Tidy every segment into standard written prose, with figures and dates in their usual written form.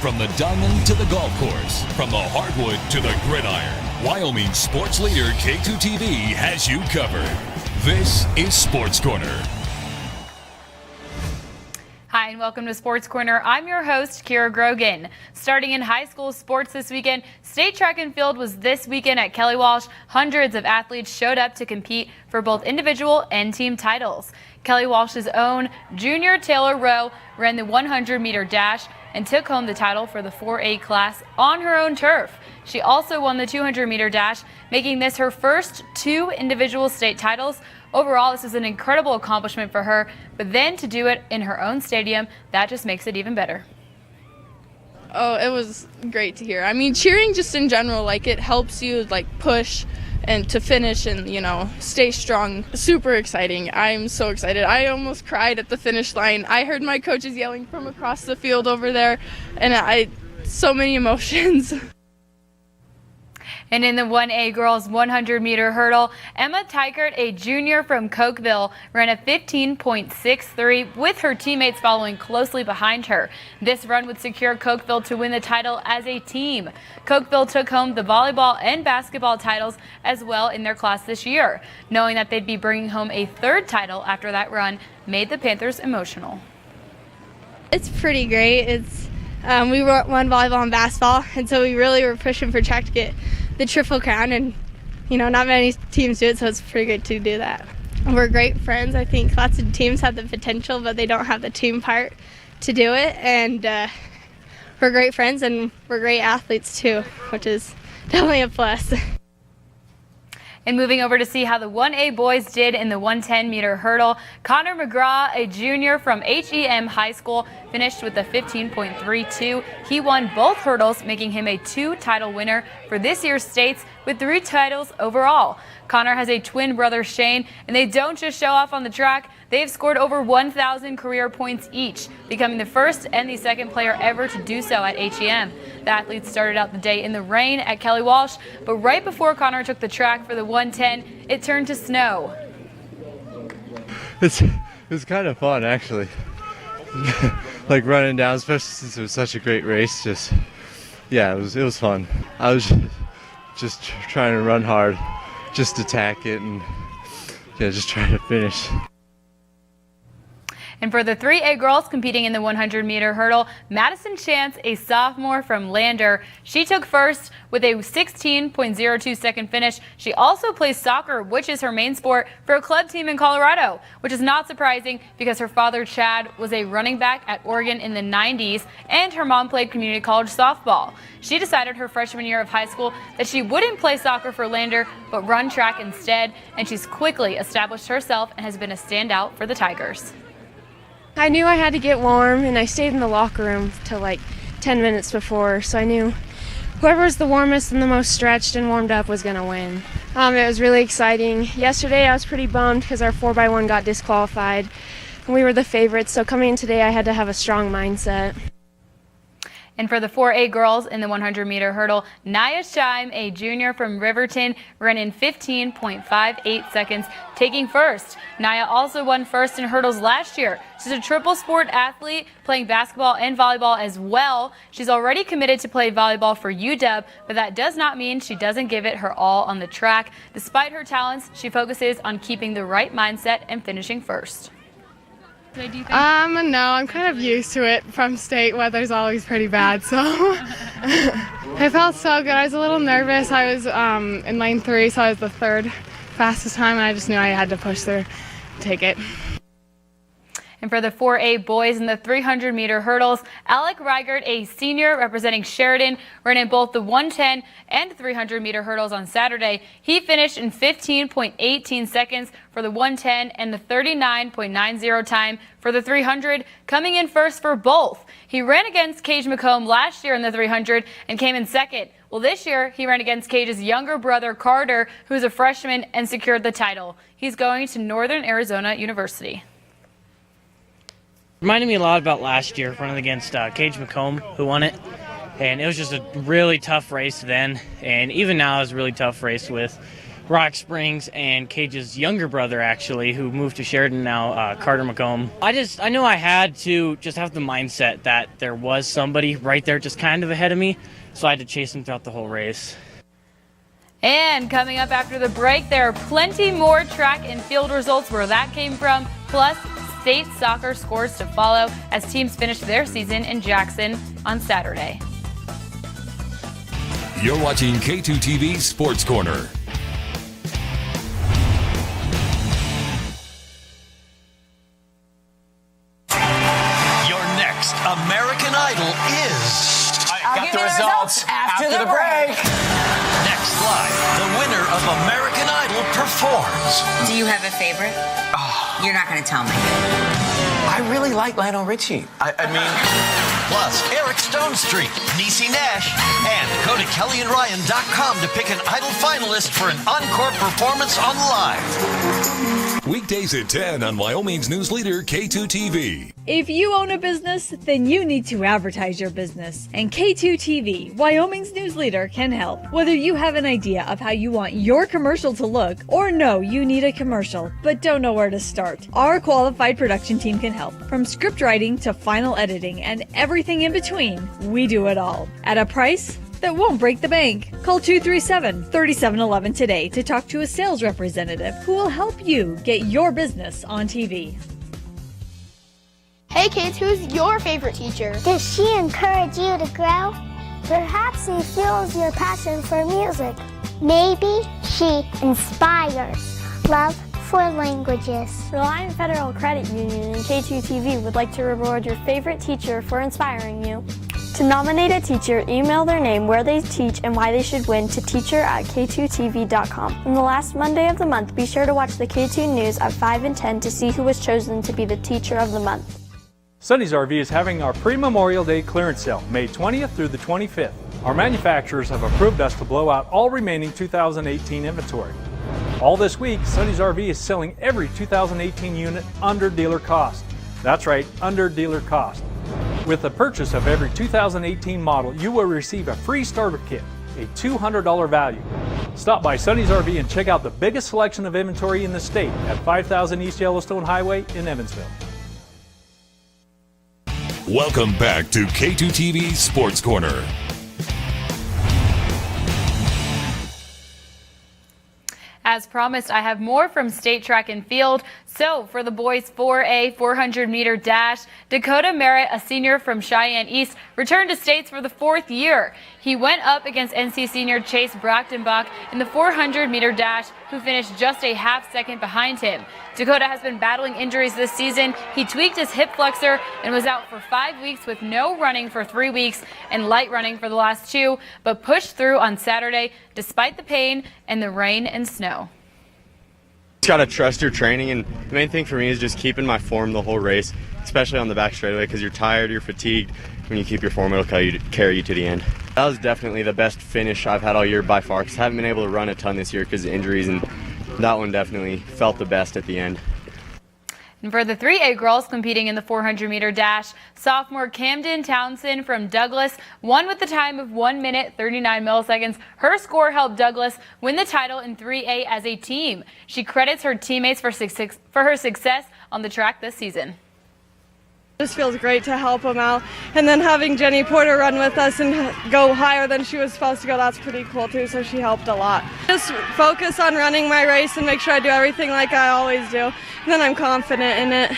From the diamond to the golf course, from the hardwood to the gridiron, Wyoming sports leader K2TV has you covered. This is Sports Corner. Hi, and welcome to Sports Corner. I'm your host, Kiera Grogan. Starting in high school sports this weekend, state track and field was this weekend at Kelly Walsh. Hundreds of athletes showed up to compete for both individual and team titles. Kelly Walsh's own junior Taylor Rowe ran the 100-meter dash and took home the title for the 4A class on her own turf. She also won the 200-meter dash, making this her first 2 individual state titles. Overall, this is an incredible accomplishment for her, but then to do it in her own stadium, that just makes it even better. Oh, it was great to hear. I mean, cheering just in general, it helps you, push and to finish and, stay strong. Super exciting. I'm so excited. I almost cried at the finish line. I heard my coaches yelling from across the field over there, and so many emotions. And in the 1A girls 100-meter hurdle, Emma Teichert, a junior from Cokeville, ran a 15.63 with her teammates following closely behind her. This run would secure Cokeville to win the title as a team. Cokeville took home the volleyball and basketball titles as well in their class this year. Knowing that they'd be bringing home a 3rd title after that run made the Panthers emotional. It's pretty great. We won volleyball and basketball, and so we really were pushing for track to get the triple crown, and not many teams do it, so it's pretty good to do that. We're great friends. I think lots of teams have the potential, but they don't have the team part to do it, and we're great friends and we're great athletes too, which is definitely a plus. And moving over to see how the 1A boys did in the 110-meter hurdle, Connor McGraw, a junior from HEM High School, finished with a 15.32. He won both hurdles, making him a 2-title winner for this year's states with 3 titles overall. Connor has a twin brother, Shane, and they don't just show off on the track. They've scored over 1,000 career points each, becoming the first and the second player ever to do so at HEM. The athletes started out the day in the rain at Kelly Walsh, but right before Connor took the track for the 110, it turned to snow. It was kind of fun, actually. Running down, especially since it was such a great race. It was fun. I was just trying to run hard, just attack it, and just try to finish. And for the 3A girls competing in the 100-meter hurdle, Madison Chance, a sophomore from Lander, she took first with a 16.02-second finish. She also plays soccer, which is her main sport, for a club team in Colorado, which is not surprising because her father, Chad, was a running back at Oregon in the 90s, and her mom played community college softball. She decided her freshman year of high school that she wouldn't play soccer for Lander, but run track instead, and she's quickly established herself and has been a standout for the Tigers. I knew I had to get warm, and I stayed in the locker room till 10 minutes before, so I knew whoever was the warmest and the most stretched and warmed up was going to win. It was really exciting. Yesterday I was pretty bummed because our 4x1 got disqualified, and we were the favorites, so coming in today I had to have a strong mindset. And for the 4A girls in the 100-meter hurdle, Naya Scheim, a junior from Riverton, ran in 15.58 seconds, taking first. Naya also won first in hurdles last year. She's a triple sport athlete, playing basketball and volleyball as well. She's already committed to play volleyball for UW, but that does not mean she doesn't give it her all on the track. Despite her talents, she focuses on keeping the right mindset and finishing first. No, I'm kind of used to it. From state, weather's always pretty bad, so I felt so good. I was a little nervous. I was in lane 3, so I was the 3rd fastest time, and I just knew I had to push through, take it. And for the 4A boys in the 300-meter hurdles, Alec Reigert, a senior representing Sheridan, ran in both the 110 and 300-meter hurdles on Saturday. He finished in 15.18 seconds for the 110 and the 39.90 time for the 300, coming in first for both. He ran against Cage McComb last year in the 300 and came in second. Well, this year he ran against Cage's younger brother, Carter, who's a freshman, and secured the title. He's going to Northern Arizona University. Reminded me a lot about last year, running against Cage McComb, who won it. And it was just a really tough race then. And even now it's a really tough race with Rock Springs, and Cage's younger brother, actually, who moved to Sheridan now, Carter McComb. I knew I had to just have the mindset that there was somebody right there just kind of ahead of me, so I had to chase him throughout the whole race. And coming up after the break, there are plenty more track and field results where that came from, plus state soccer scores to follow as teams finish their season in Jackson on Saturday. You're watching K2TV Sports Corner. Your next American Idol is... I've got the results after the break. Next live, the winner of American Idol performs. Do you have a favorite? You're not going to tell me. I really like Lionel Richie. I mean... Plus, Eric Stonestreet, Niecy Nash, and go to KellyandRyan.com to pick an Idol finalist for an encore performance on Live. Weekdays at 10 on Wyoming's news leader, K2TV. If you own a business, then you need to advertise your business. And K2TV, Wyoming's news leader, can help. Whether you have an idea of how you want your commercial to look, or know you need a commercial, but don't know where to start, our qualified production team can help. From script writing to final editing and everything in between, we do it all. At a price that won't break the bank. Call 237-3711 today to talk to a sales representative who will help you get your business on TV. Hey kids, who's your favorite teacher? Does she encourage you to grow? Perhaps she fuels your passion for music. Maybe she inspires love for languages. Reliant Federal Credit Union and K2TV would like to reward your favorite teacher for inspiring you. To nominate a teacher, email their name, where they teach, and why they should win to teacher@k2tv.com. On the last Monday of the month, be sure to watch the K2 News at 5 and 10 to see who was chosen to be the Teacher of the Month. Sonny's RV is having our pre-Memorial Day clearance sale, May 20th through the 25th. Our manufacturers have approved us to blow out all remaining 2018 inventory. All this week, Sonny's RV is selling every 2018 unit under dealer cost. That's right, under dealer cost. With the purchase of every 2018 model, you will receive a free starter kit, a $200 value. Stop by Sonny's RV and check out the biggest selection of inventory in the state at 5000 East Yellowstone Highway in Evansville. Welcome back to K2TV Sports Corner. As promised, I have more from state track and field. So for the boys 4A 400-meter dash, Dakota Merritt, a senior from Cheyenne East, returned to states for the fourth year. He went up against NC senior Chase Brachtenbach in the 400-meter dash, who finished just a half second behind him. Dakota has been battling injuries this season. He tweaked his hip flexor and was out for 5 weeks with no running for 3 weeks and light running for the last 2, but pushed through on Saturday despite the pain and the rain and snow. Just got to trust your training, and the main thing for me is just keeping my form the whole race, especially on the back straightaway, because you're tired, you're fatigued. When you keep your form, it'll carry you to the end. That was definitely the best finish I've had all year by far, because I haven't been able to run a ton this year because of injuries, and that one definitely felt the best at the end. And for the 3A girls competing in the 400-meter dash, sophomore Camden Townsend from Douglas won with the time of 1 minute 39 milliseconds. Her score helped Douglas win the title in 3A as a team. She credits her teammates for her success on the track this season. It just feels great to help them out, and then having Jenny Porter run with us and go higher than she was supposed to go, that's pretty cool too, so she helped a lot. Just focus on running my race and make sure I do everything like I always do, and then I'm confident in it.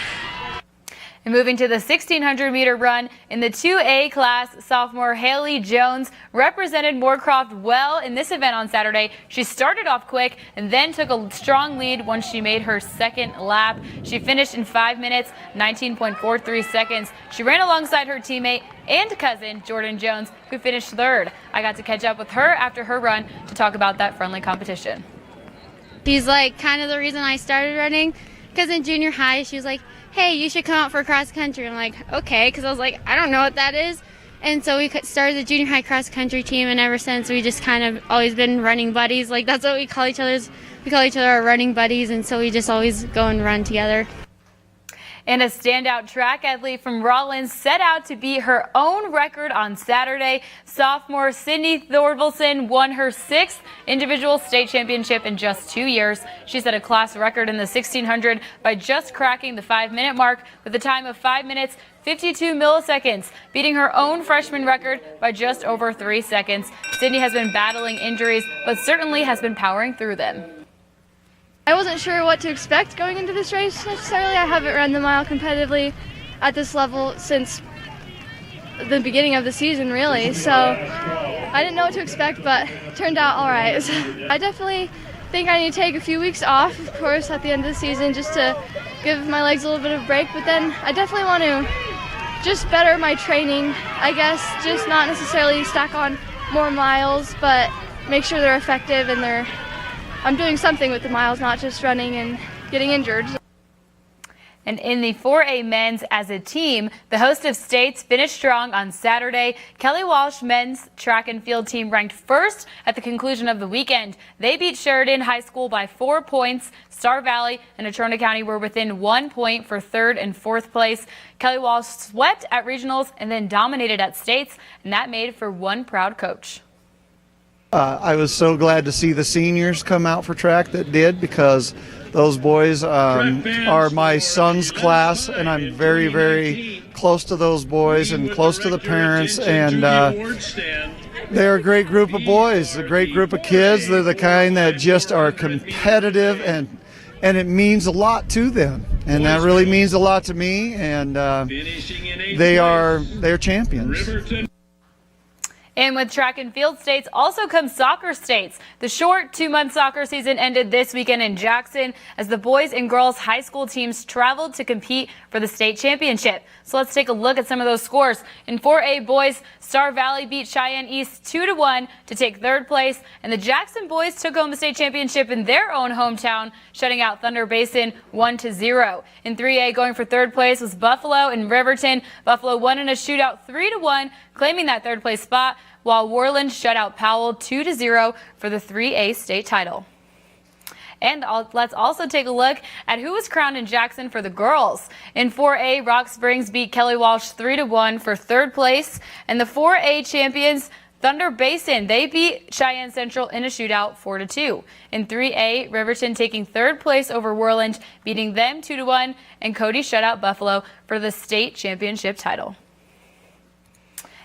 And moving to the 1600-meter run in the 2A class, sophomore Haley Jones represented Moorcroft well in this event on Saturday. She started off quick and then took a strong lead once she made her second lap. She finished in 5 minutes, 19.43 seconds. She ran alongside her teammate and cousin, Jordan Jones, who finished third. I got to catch up with her after her run to talk about that friendly competition. She's like kind of the reason I started running, because in junior high she was like, hey, you should come out for cross country. I'm like, okay, because I was like, I don't know what that is. And so we started the junior high cross country team, and ever since we just kind of always been running buddies. Like, that's what we call each other. We call each other our running buddies, and so we just always go and run together. And a standout track athlete from Rollins set out to beat her own record on Saturday. Sophomore Sydney Thorvaldson won her 6th individual state championship in just 2 years. She set a class record in the 1600 by just cracking the 5-minute mark with a time of 5 minutes 52 milliseconds, beating her own freshman record by just over 3 seconds. Sydney has been battling injuries, but certainly has been powering through them. I wasn't sure what to expect going into this race necessarily. I haven't run the mile competitively at this level since the beginning of the season, really. So I didn't know what to expect, but it turned out all right. I definitely think I need to take a few weeks off, of course, at the end of the season just to give my legs a little bit of a break. But then I definitely want to just better my training, I guess, just not necessarily stack on more miles, but make sure they're effective and I'm doing something with the miles, not just running and getting injured. And in the 4A men's as a team, the host of states finished strong on Saturday. Kelly Walsh men's track and field team ranked first at the conclusion of the weekend. They beat Sheridan High School by 4 points. Star Valley and Natrona County were within 1 point for 3rd and 4th place. Kelly Walsh swept at regionals and then dominated at states, and that made for one proud coach. I was so glad to see the seniors come out for track that did, because those boys are my son's class, and I'm very, very close to those boys and close to the parents, and they're a great group of boys, a great group of kids. They're the kind that just are competitive, and it means a lot to them, and that really means a lot to me, and they're champions. And with track and field states also come soccer states. The short 2-month soccer season ended this weekend in Jackson as the boys and girls high school teams traveled to compete for the state championship. So let's take a look at some of those scores. In 4A boys, Star Valley beat Cheyenne East 2-1 to take 3rd place, and the Jackson boys took home the state championship in their own hometown, shutting out Thunder Basin 1-0. In 3A, going for 3rd place was Buffalo and Riverton. Buffalo won in a shootout 3-1, claiming that 3rd place spot, while Worland shut out Powell 2-0 for the 3A state title. And let's also take a look at who was crowned in Jackson for the girls. In 4A, Rock Springs beat Kelly Walsh 3-1 for 3rd place, and the 4A champions Thunder Basin, they beat Cheyenne Central in a shootout 4-2. In 3A, Riverton taking 3rd place over Worland, beating them 2-1, and Cody shut out Buffalo for the state championship title.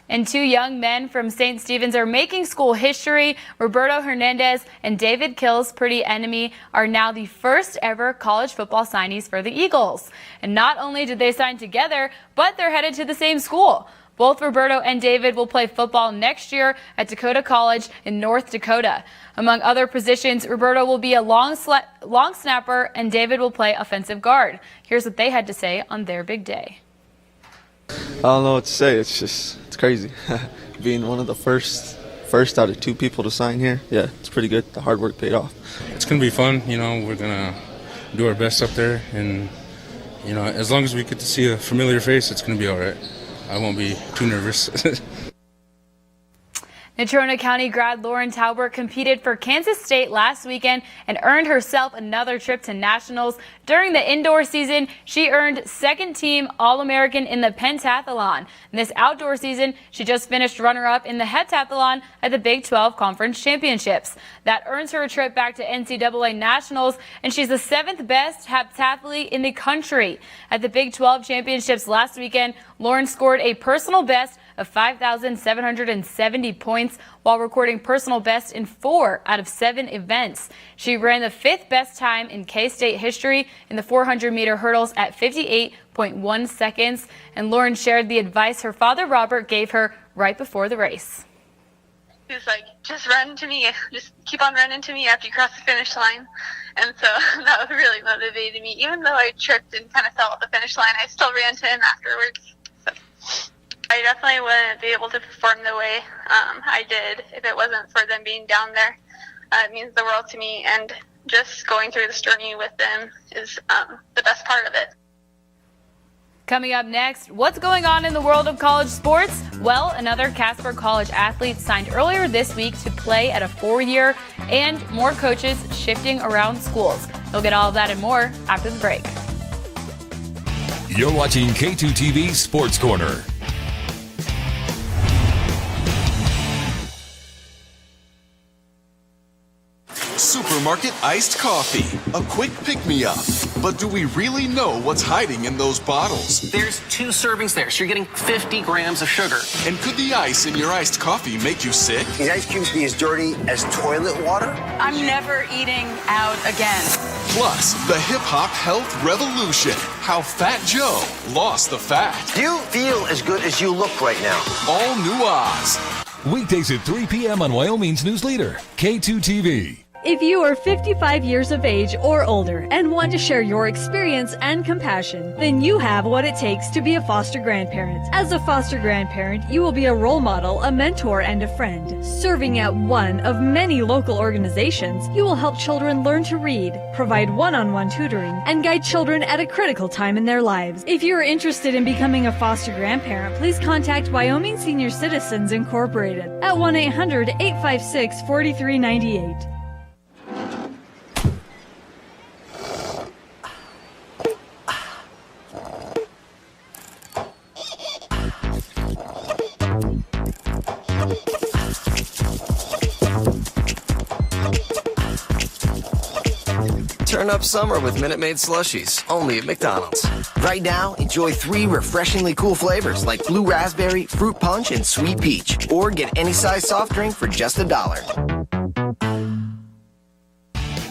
And 2 young men from St. Stephen's are making school history. Roberto Hernandez and David Kill's pretty enemy are now the first ever college football signees for the Eagles. And not only did they sign together, but they're headed to the same school. Both Roberto and David will play football next year at Dakota College in North Dakota. Among other positions, Roberto will be a long snapper and David will play offensive guard. Here's what they had to say on their big day. I don't know what to say. It's crazy. Being one of the first out of 2 people to sign here. Yeah, it's pretty good. The hard work paid off. It's going to be fun. We're going to do our best up there. And, as long as we get to see a familiar face, it's going to be all right. I won't be too nervous. Natrona County grad Lauren Taubert competed for Kansas State last weekend and earned herself another trip to nationals. During the indoor season, she earned 2nd team All-American in the pentathlon. In this outdoor season, she just finished runner-up in the heptathlon at the Big 12 Conference Championships. That earns her a trip back to NCAA Nationals, and she's the 7th best heptathlete in the country. At the Big 12 Championships last weekend, Lauren scored a personal best of 5,770 points while recording personal best in 4 out of 7 events. She ran the 5th best time in K-State history in the 400-meter hurdles at 58.1 seconds. And Lauren shared the advice her father Robert gave her right before the race. He was like, just run to me, just keep on running to me after you cross the finish line. And so that really motivated me. Even though I tripped and kind of fell at the finish line, I still ran to him afterwards. So I definitely wouldn't be able to perform the way I did if it wasn't for them being down there. It means the world to me, and just going through this journey with them is the best part of it. Coming up next, what's going on in the world of college sports? Well, another Casper College athlete signed earlier this week to play at a 4-year, and more coaches shifting around schools. You'll get all of that and more after the break. You're watching K2TV Sports Corner. Supermarket iced coffee, a quick pick-me-up. But do we really know what's hiding in those bottles? There's 2 servings there, so you're getting 50 grams of sugar. And could the ice in your iced coffee make you sick? These ice cubes be as dirty as toilet water? I'm never eating out again. Plus, the hip-hop health revolution. How Fat Joe lost the fat. You feel as good as you look right now. All new Oz. Weekdays at 3 p.m. on Wyoming's news leader, K2TV. If you are 55 years of age or older and want to share your experience and compassion, then you have what it takes to be a foster grandparent. As a foster grandparent, you will be a role model, a mentor, and a friend. Serving at one of many local organizations, you will help children learn to read, provide one-on-one tutoring, and guide children at a critical time in their lives. If you are interested in becoming a foster grandparent, please contact Wyoming Senior Citizens Incorporated at 1-800-856-4398. Turn up summer with Minute Maid slushies, only at McDonald's. Right now, enjoy 3 refreshingly cool flavors like blue raspberry, fruit punch, and sweet peach. Or get any size soft drink for just $1.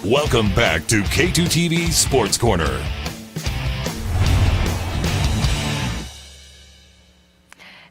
Welcome back to K2TV Sports Corner.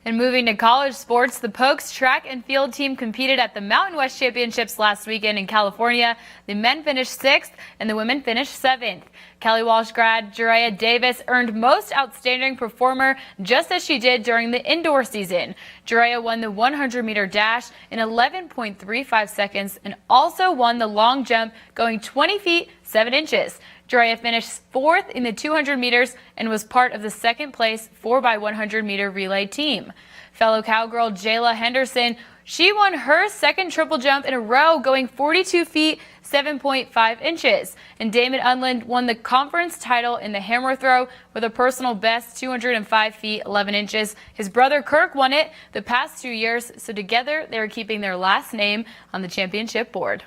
And moving to college sports, the Pokes track and field team competed at the Mountain West Championships last weekend in California. The men finished 6th and the women finished 7th. Kelly Walsh grad Jeria Davis earned Most Outstanding Performer, just as she did during the indoor season. Jeria won the 100-meter dash in 11.35 seconds and also won the long jump, going 20 feet 7 inches. Jeria finished 4th in the 200 meters and was part of the 2nd place 4x100 meter relay team. Fellow cowgirl Jayla Henderson, she won her 2nd triple jump in a row, going 42 feet 7.5 inches. And Damon Unland won the conference title in the hammer throw with a personal best 205 feet 11 inches. His brother Kirk won it the past 2 years, so together they are keeping their last name on the championship board.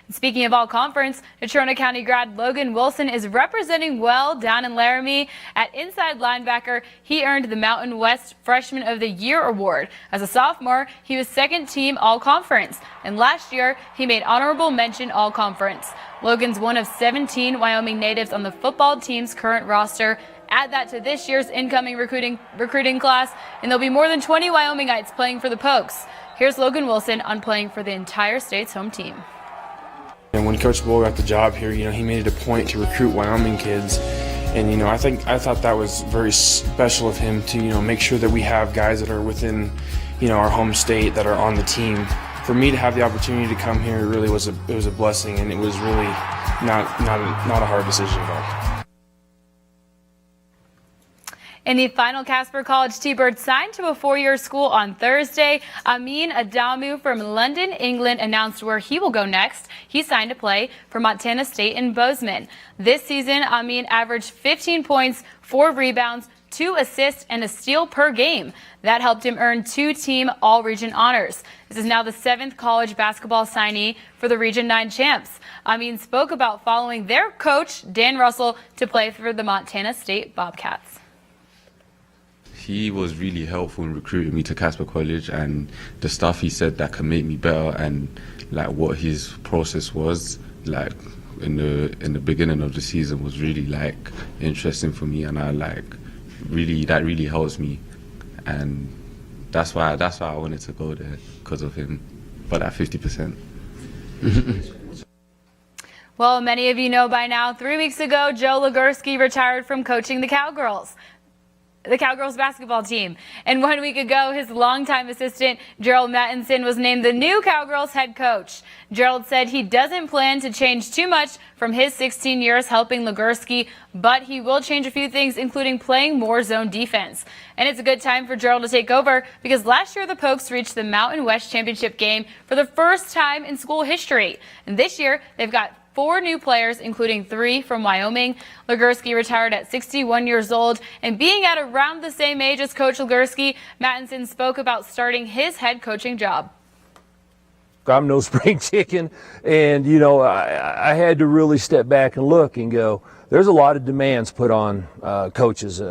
Speaking of all conference, Natrona County grad Logan Wilson is representing well down in Laramie. At inside linebacker, he earned the Mountain West Freshman of the Year award. As a sophomore, he was 2nd team all-conference, and last year he made honorable mention all-conference. Logan's one of 17 Wyoming natives on the football team's current roster. Add that to this year's incoming recruiting class, and there'll be more than 20 Wyomingites playing for the Pokes. Here's Logan Wilson on playing for the entire state's home team. And when Coach Bull got the job here, he made it a point to recruit Wyoming kids. And, I thought that was very special of him to, make sure that we have guys that are within, our home state that are on the team. For me to have the opportunity to come here really was a blessing, and it was really not a hard decision at all. In the final, Casper College T-Birds signed to a 4-year school on Thursday. Amin Adamu from London, England announced where he will go next. He signed to play for Montana State in Bozeman. This season, Amin averaged 15 points, 4 rebounds, 2 assists, and a steal per game. That helped him earn 2 team all-region honors. This is now the 7th college basketball signee for the Region 9 champs. Amin spoke about following their coach, Dan Russell, to play for the Montana State Bobcats. He was really helpful in recruiting me to Casper College, and the stuff he said that can make me better, and what his process was in the beginning of the season was really interesting for me, and that really helps me, and that's why I wanted to go there, because of him, but at 50%. Well, many of you know by now, 3 weeks ago, Joe Legursky retired from coaching the Cowgirls basketball team. And 1 week ago, his longtime assistant, Gerald Mattinson, was named the new Cowgirls head coach. Gerald said he doesn't plan to change too much from his 16 years helping Legursky, but he will change a few things, including playing more zone defense. And it's a good time for Gerald to take over, because last year the Pokes reached the Mountain West Championship game for the first time in school history. And this year, they've got 4 new players, including 3 from Wyoming. Legursky retired at 61 years old, and being at around the same age as Coach Legursky, Mattinson spoke about starting his head coaching job. I'm no spring chicken, and I had to really step back and look and go, there's a lot of demands put on coaches,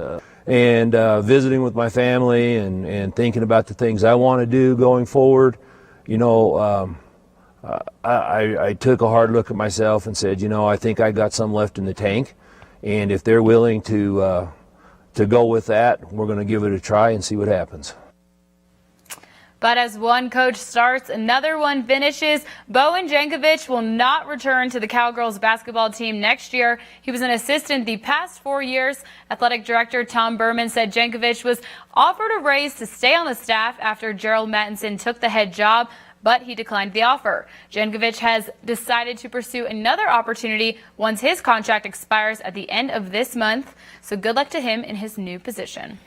and visiting with my family and thinking about the things I want to do going forward. I took a hard look at myself and said, I think I got some left in the tank, and if they're willing to go with that, we're going to give it a try and see what happens. But as one coach starts, another one finishes. Bowen Jankovic will not return to the Cowgirls basketball team next year. He was an assistant the past 4 years. Athletic director Tom Berman said Jankovic was offered a raise to stay on the staff after Gerald Mattinson took the head job, but he declined the offer. Jankovic has decided to pursue another opportunity once his contract expires at the end of this month. So good luck to him in his new position.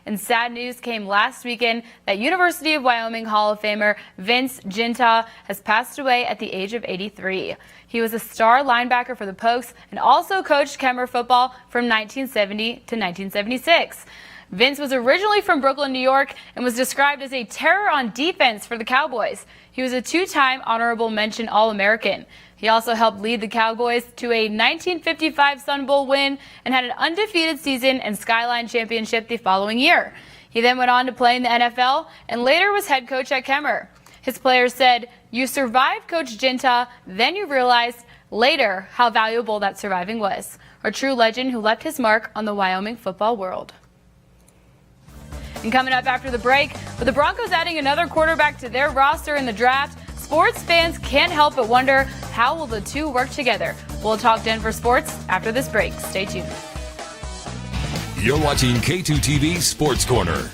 And sad news came last weekend that University of Wyoming Hall of Famer Vince Ginta has passed away at the age of 83. He was a star linebacker for the Pokes and also coached Kemmer football from 1970 to 1976. Vince was originally from Brooklyn, New York, and was described as a terror on defense for the Cowboys. He was a 2-time honorable mention All-American. He also helped lead the Cowboys to a 1955 Sun Bowl win and had an undefeated season and Skyline Championship the following year. He then went on to play in the NFL and later was head coach at Kemmer. His players said, "You survived Coach Ginta, then you realized later how valuable that surviving was." A true legend who left his mark on the Wyoming football world. And coming up after the break, with the Broncos adding another quarterback to their roster in the draft, sports fans can't help but wonder, how will the two work together? We'll talk Denver sports after this break. Stay tuned. You're watching K2TV Sports Corner.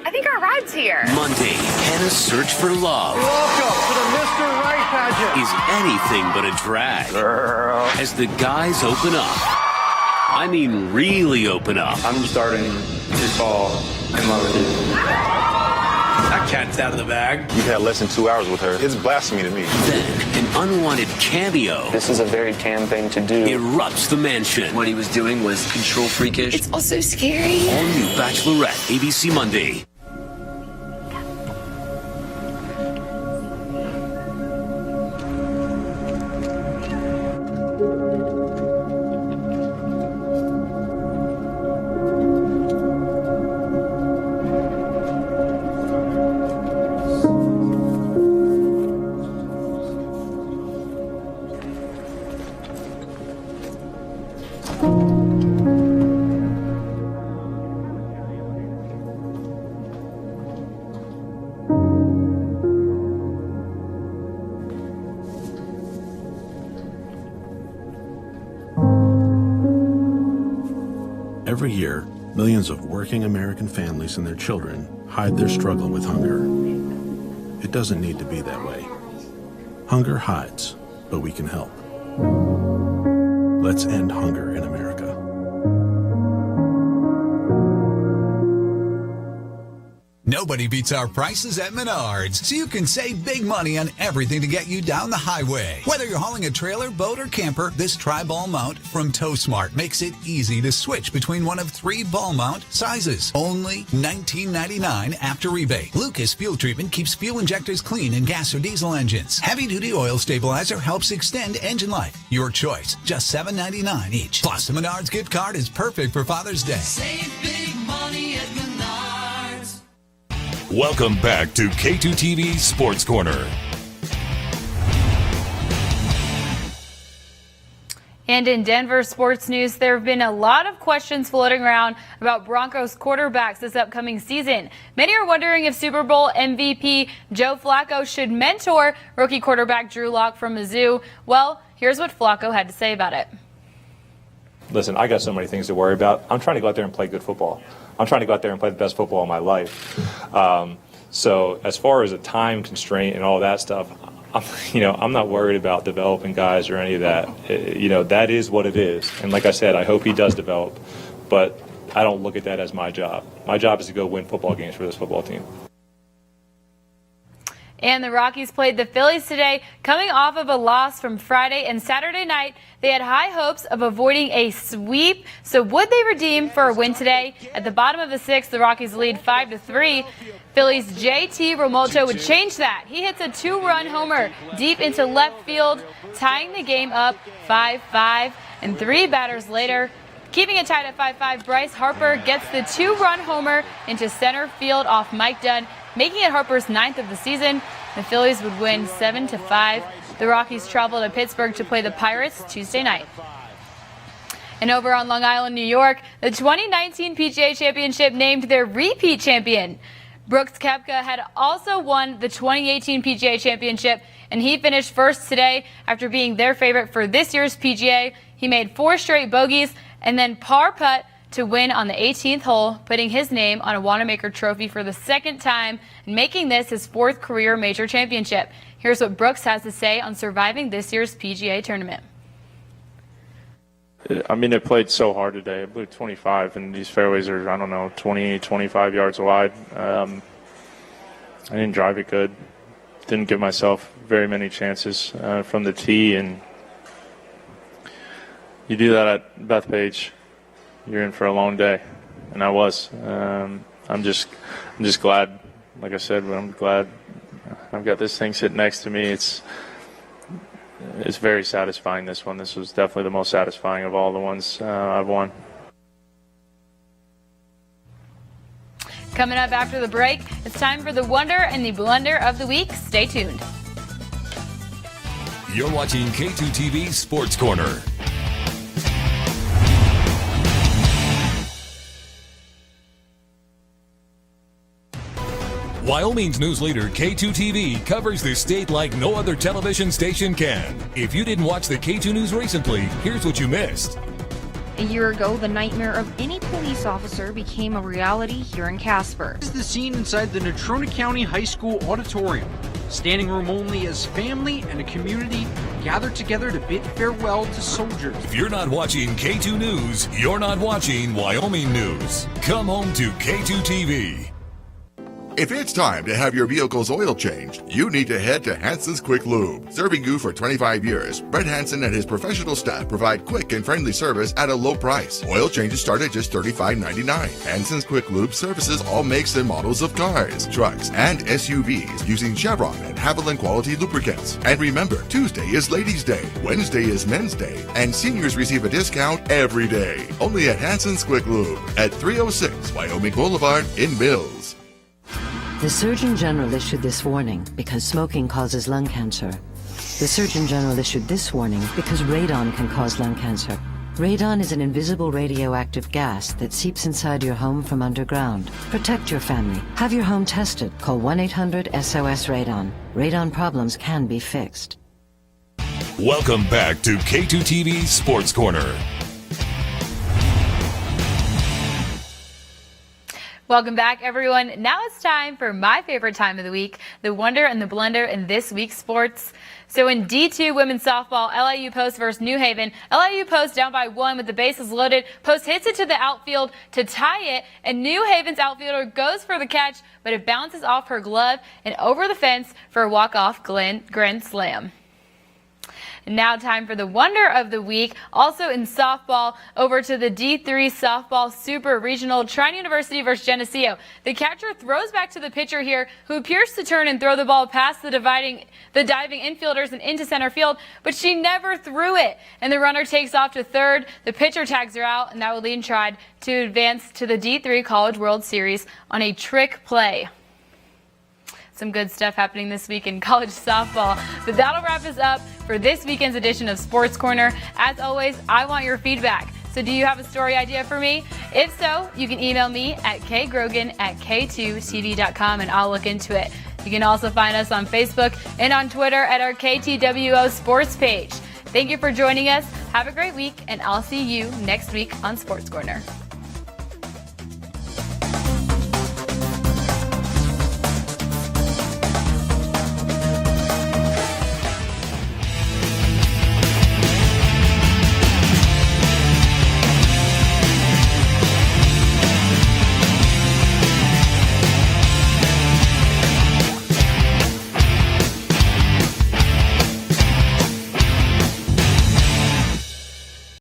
I think our ride's here. Monday, Hannah's search for love. Welcome to the Mr. Right pageant. Is anything but a drag. Girl. As the guys open up. I mean, really open up. I'm starting to fall in love with you. That cat's out of the bag. You've had less than 2 hours with her. It's blasphemy to me. Then, an unwanted cameo. This is a very tan thing to do. Erupts the mansion. What he was doing was control freakish. It's also scary. All new Bachelorette, ABC Monday. Every year, millions of working American families and their children hide their struggle with hunger. It doesn't need to be that way. Hunger hides, but we can help. Let's end hunger in America. Nobody beats our prices at Menards, so you can save big money on everything to get you down the highway. Whether you're hauling a trailer, boat, or camper, this tri-ball mount from TowSmart makes it easy to switch between one of 3 ball mount sizes. Only $19.99 after rebate. Lucas Fuel Treatment keeps fuel injectors clean in gas or diesel engines. Heavy-duty oil stabilizer helps extend engine life. Your choice, just $7.99 each. Plus, the Menards gift card is perfect for Father's Day. Save big money at Menards. Welcome back to K2TV Sports Corner. And in Denver sports news, there have been a lot of questions floating around about Broncos quarterbacks this upcoming season. Many are wondering if Super Bowl MVP Joe Flacco should mentor rookie quarterback Drew Lock from Mizzou. Well, here's what Flacco had to say about it. Listen, I got so many things to worry about. I'm trying to go out there and play good football. I'm trying to go out there and play the best football of my life. So as far as a time constraint and all that stuff, I'm not worried about developing guys or any of that. That is what it is. And like I said, I hope he does develop. But I don't look at that as my job. My job is to go win football games for this football team. And the Rockies played the Phillies today, coming off of a loss from Friday and Saturday night. They had high hopes of avoiding a sweep. So would they redeem for a win today? At the bottom of the sixth, the Rockies lead 5-3. Phillies' JT Realmuto would change that. He hits a 2-run homer deep into left field, tying the game up 5-5. And 3 batters later, keeping it tied at 5-5, Bryce Harper gets the 2-run homer into center field off Mike Dunn, making it Harper's 9th of the season. The Phillies would win 7-5. The Rockies travel to Pittsburgh to play the Pirates Tuesday night. And over on Long Island, New York, the 2019 PGA Championship named their repeat champion. Brooks Koepka had also won the 2018 PGA Championship, and he finished first today after being their favorite for this year's PGA. He made 4 straight bogeys and then par putt to win on the 18th hole, putting his name on a Wanamaker trophy for the 2nd time and making this his 4th career major championship. Here's what Brooks has to say on surviving this year's PGA tournament. I mean, it played so hard today. I blew 25, and these fairways are, I don't know, 20, 25 yards wide. I didn't drive it good. Didn't give myself very many chances from the tee, and you do that at Bethpage, you're in for a long day, and I was. I'm just glad, like I said, I'm glad I've got this thing sitting next to me. It's very satisfying, this one. This was definitely the most satisfying of all the ones I've won. Coming up after the break, it's time for the Wonder and the Blunder of the Week. Stay tuned. You're watching K2TV Sports Corner. Wyoming's news leader K2TV covers the state like no other television station can. If you didn't watch the K2 News recently, here's what you missed. A year ago, the nightmare of any police officer became a reality here in Casper. This is the scene inside the Natrona County High School auditorium. Standing room only as family and a community gather together to bid farewell to soldiers. If you're not watching K2 News, you're not watching Wyoming News. Come home to K2 TV. If it's time to have your vehicle's oil changed, you need to head to Hanson's Quick Lube. Serving you for 25 years, Brett Hanson and his professional staff provide quick and friendly service at a low price. Oil changes start at just $35.99. Hanson's Quick Lube services all makes and models of cars, trucks, and SUVs using Chevron and Haviland quality lubricants. And remember, Tuesday is Ladies' Day, Wednesday is Men's Day, and seniors receive a discount every day. Only at Hanson's Quick Lube at 306 Wyoming Boulevard in Mills. The Surgeon General issued this warning because smoking causes lung cancer. The Surgeon General issued this warning because radon can cause lung cancer. Radon is an invisible radioactive gas that seeps inside your home from underground. Protect your family. Have your home tested. Call 1-800-SOS-RADON. Radon problems can be fixed. Welcome back to K2 TV Sports Corner. Welcome back, everyone. Now it's time for my favorite time of the week, the Wonder and the Blunder in this week's sports. So in D2 women's softball, LIU Post versus New Haven, LIU Post down by 1 with the bases loaded. Post hits it to the outfield to tie it, and New Haven's outfielder goes for the catch, but it bounces off her glove and over the fence for a walk-off grand slam. And now time for the Wonder of the Week. Also in softball, over to the D3 Softball Super Regional, Trine University versus Geneseo. The catcher throws back to the pitcher here, who appears to turn and throw the ball past the diving infielders and into center field, but she never threw it. And the runner takes off to third. The pitcher tags her out, and that will lead Trine to advance to the D3 College World Series on a trick play. Some good stuff happening this week in college softball. But that'll wrap us up for this weekend's edition of Sports Corner. As always, I want your feedback. So do you have a story idea for me? If so, you can email me at kgrogan@k2tv.com and I'll look into it. You can also find us on Facebook and on Twitter at our KTWO Sports page. Thank you for joining us. Have a great week, and I'll see you next week on Sports Corner.